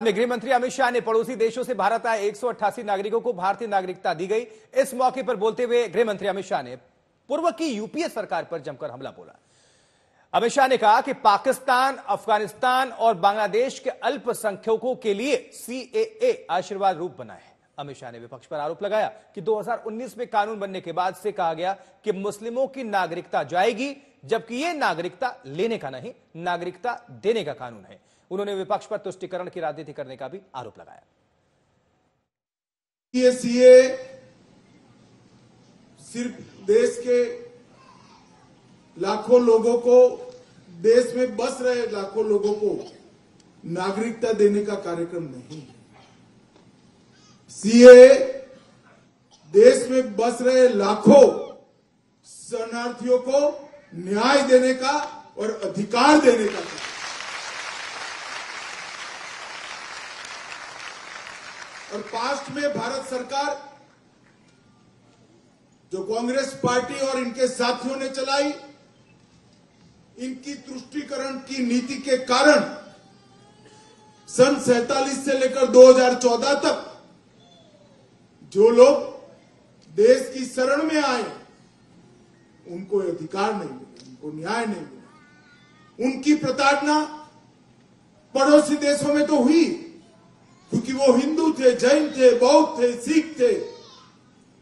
गृह मंत्री अमित शाह ने पड़ोसी देशों से भारत आए 188 नागरिकों को भारतीय नागरिकता दी गई। इस मौके पर बोलते हुए गृह मंत्री अमित शाह ने पूर्व की यूपीए सरकार पर जमकर हमला बोला। अमित शाह ने कहा कि पाकिस्तान, अफगानिस्तान और बांग्लादेश के अल्पसंख्यकों के लिए सीएए आशीर्वाद रूप बना है। अमित शाह ने विपक्ष पर आरोप लगाया कि 2019 में कानून बनने के बाद से कहा गया कि मुस्लिमों की नागरिकता जाएगी, जबकि यह नागरिकता लेने का नहीं, नागरिकता देने का कानून है। उन्होंने विपक्ष पर तुष्टीकरण की राजनीति करने का भी आरोप लगाया। ये सीए सिर्फ देश के लाखों लोगों को, देश में बस रहे लाखों लोगों को नागरिकता देने का कार्यक्रम नहीं है। सीए देश में बस रहे लाखों शरणार्थियों को न्याय देने का और अधिकार देने का। और पास्ट में भारत सरकार जो कांग्रेस पार्टी और इनके साथियों ने चलाई, इनकी तुष्टीकरण की नीति के कारण सन 47 से लेकर 2014 तक जो लोग देश की शरण में आए उनको अधिकार नहीं मिला, उनको न्याय नहीं मिला। उनकी प्रताड़ना पड़ोसी देशों में तो हुई क्योंकि वो हिंदू थे, जैन थे, बौद्ध थे, सिख थे,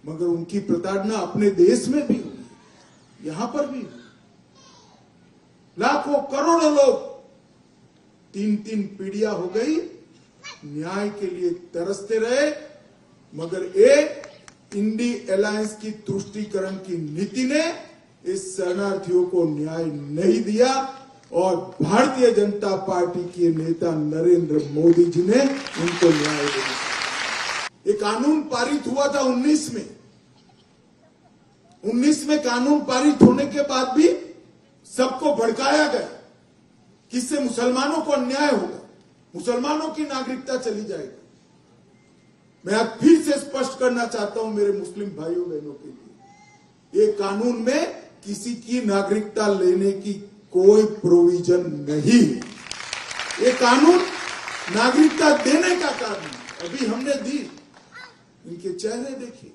मगर उनकी प्रताड़ना अपने देश में भी हुई, यहां पर भी हुई। लाखों करोड़ों लोग 3-3 पीढ़ियां हो गई न्याय के लिए तरसते रहे, मगर इंडी अलायंस की तुष्टीकरण की नीति ने इस शरणार्थियों को न्याय नहीं दिया और भारतीय जनता पार्टी के नेता नरेंद्र मोदी जी ने उनको न्याय दिया। ये कानून पारित हुआ था 19 में। 19 में कानून पारित होने के बाद भी सबको भड़काया गया, किससे मुसलमानों को अन्याय होगा, मुसलमानों की नागरिकता चली जाएगी। मैं आज फिर से स्पष्ट करना चाहता हूं मेरे मुस्लिम भाइयों बहनों के लिए, ये कानून में किसी की नागरिकता लेने की कोई प्रोविजन नहीं। ये कानून नागरिकता देने का कानून अभी हमने दी। इनके चेहरे देखिए,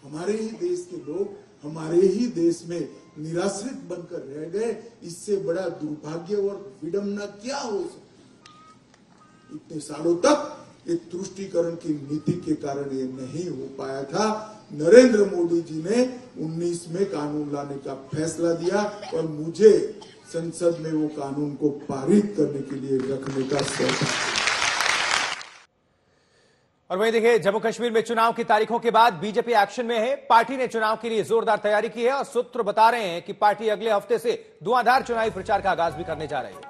हमारे ही देश के लोग हमारे ही देश में निराश्रित बनकर रह गए। इससे बड़ा दुर्भाग्य और विडंबना क्या हो सकती। इतने सालों तक एक तुष्टीकरण की नीति के कारण ये नहीं हो पाया था। नरेंद्र मोदी जी ने 19 में कानून लाने का फैसला दिया और मुझे संसद में वो कानून को पारित करने के लिए रखने का सौंपा। और वहीं देखिए, जम्मू कश्मीर में चुनाव की तारीखों के बाद बीजेपी एक्शन में है। पार्टी ने चुनाव के लिए जोरदार तैयारी की है और सूत्र बता रहे हैं कि पार्टी अगले हफ्ते से धुआंधार चुनावी प्रचार का आगाज भी करने जा रही है।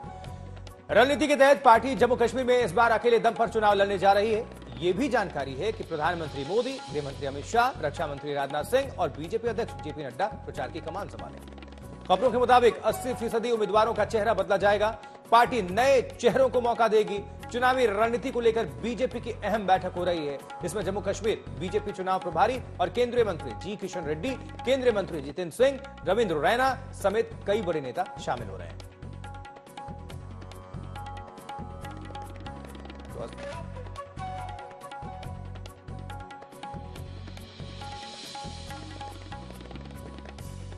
रणनीति के तहत पार्टी जम्मू कश्मीर में इस बार अकेले दम पर चुनाव लड़ने जा रही है। यह भी जानकारी है कि प्रधानमंत्री मोदी, गृह मंत्री अमित शाह, रक्षा मंत्री राजनाथ सिंह और बीजेपी अध्यक्ष जेपी नड्डा प्रचार की कमान संभालेंगे। खबरों के मुताबिक 80% उम्मीदवारों का चेहरा बदला जाएगा। पार्टी नए चेहरों को मौका देगी। चुनावी रणनीति को लेकर बीजेपी की अहम बैठक हो रही है, जिसमें जम्मू कश्मीर बीजेपी चुनाव प्रभारी और केंद्रीय मंत्री जी किशन रेड्डी, केंद्रीय मंत्री जितेंद्र सिंह, रविंद्र रैना समेत कई बड़े नेता शामिल हो रहे हैं।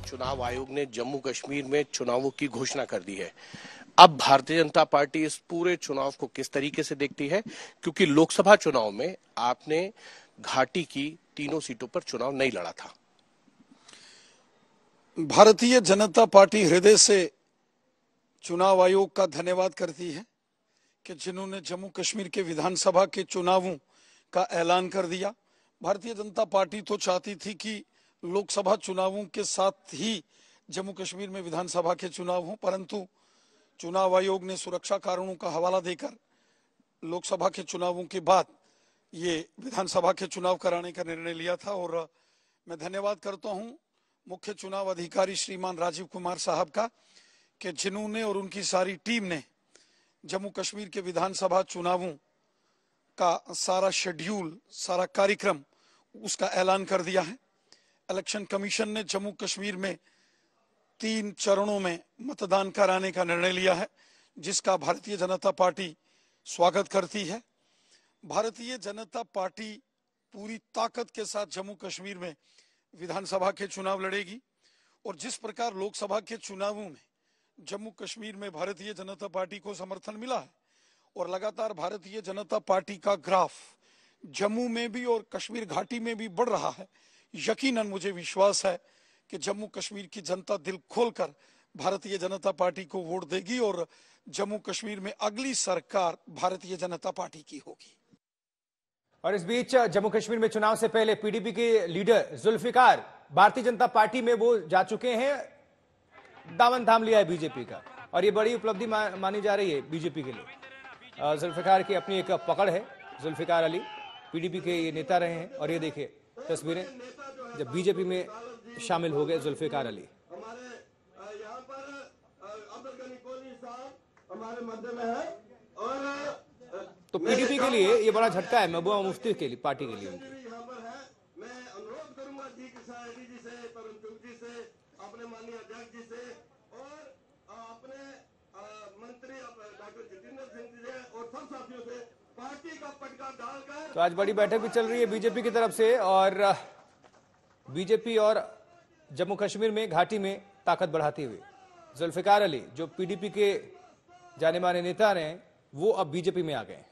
चुनाव आयोग ने जम्मू कश्मीर में चुनावों की घोषणा कर दी है। अब भारतीय जनता पार्टी इस पूरे चुनाव को किस तरीके से देखती है, क्योंकि लोकसभा चुनाव में आपने घाटी की 3 सीटों पर चुनाव नहीं लड़ा था। भारतीय जनता पार्टी हृदय से चुनाव आयोग का धन्यवाद करती है कि जिन्होंने जम्मू कश्मीर के विधानसभा के चुनावों का ऐलान कर दिया। भारतीय जनता पार्टी तो चाहती थी कि लोकसभा चुनावों के साथ ही जम्मू कश्मीर में विधानसभा के चुनाव हों, परंतु चुनाव आयोग ने सुरक्षा कारणों का हवाला देकर लोकसभा के चुनावों के बाद ये विधानसभा के चुनाव कराने का निर्णय लिया था। और मैं धन्यवाद करता हूं मुख्य चुनाव अधिकारी श्रीमान राजीव कुमार साहब का कि जिन्होंने और उनकी सारी टीम ने जम्मू कश्मीर के विधानसभा चुनावों का सारा शेड्यूल, सारा कार्यक्रम उसका ऐलान कर दिया है। इलेक्शन कमीशन ने जम्मू कश्मीर में 3 चरणों में मतदान कराने का निर्णय लिया है, जिसका भारतीय जनता पार्टी स्वागत करती है। भारतीय जनता पार्टी पूरी ताकत के साथ जम्मू कश्मीर में विधानसभा के चुनाव लड़ेगी और जिस प्रकार लोकसभा के चुनावों में जम्मू कश्मीर में भारतीय जनता पार्टी को समर्थन मिला है और लगातार भारतीय जनता पार्टी का ग्राफ जम्मू में भी और कश्मीर घाटी में भी बढ़ रहा है, यकीनन मुझे विश्वास है कि जम्मू कश्मीर की जनता दिल खोलकर भारतीय जनता पार्टी को वोट देगी और जम्मू कश्मीर में अगली सरकार भारतीय जनता पार्टी की होगी। और इस बीच जम्मू कश्मीर में चुनाव से पहले पीडीपी के लीडर जुल्फिकार भारतीय जनता पार्टी में वो जा चुके हैं, दामन थाम लिया है बीजेपी का और ये बड़ी उपलब्धि मानी जा रही है बीजेपी के लिए। जुल्फिकार की अपनी एक पकड़ है। जुल्फिकार अली पीडीपी के ये नेता रहे हैं और ये देखिए तस्वीरें जब बीजेपी में शामिल हो गए जुल्फिकार अली। हमारे मध्य में है और तो पीडीपी के लिए ये बड़ा झटका है, महबूबा मुफ्ती के लिए, पार्टी के लिए। यहाँ पर है, मैं अनुरोध करूंगा एडी जी से, तरुण चुग जी से, अपने माननीय अध्यक्ष जी से और अपने मंत्री डॉक्टर जितेंद्र सिंह जी से और सब साथियों से पार्टी का पटका डालकर। तो आज बड़ी बैठक भी चल रही है बीजेपी की तरफ से और बीजेपी और जम्मू कश्मीर में घाटी में ताकत बढ़ाते हुए जुल्फिकार अली जो पीडीपी के जाने माने नेता रहे वो अब बीजेपी में आ गए।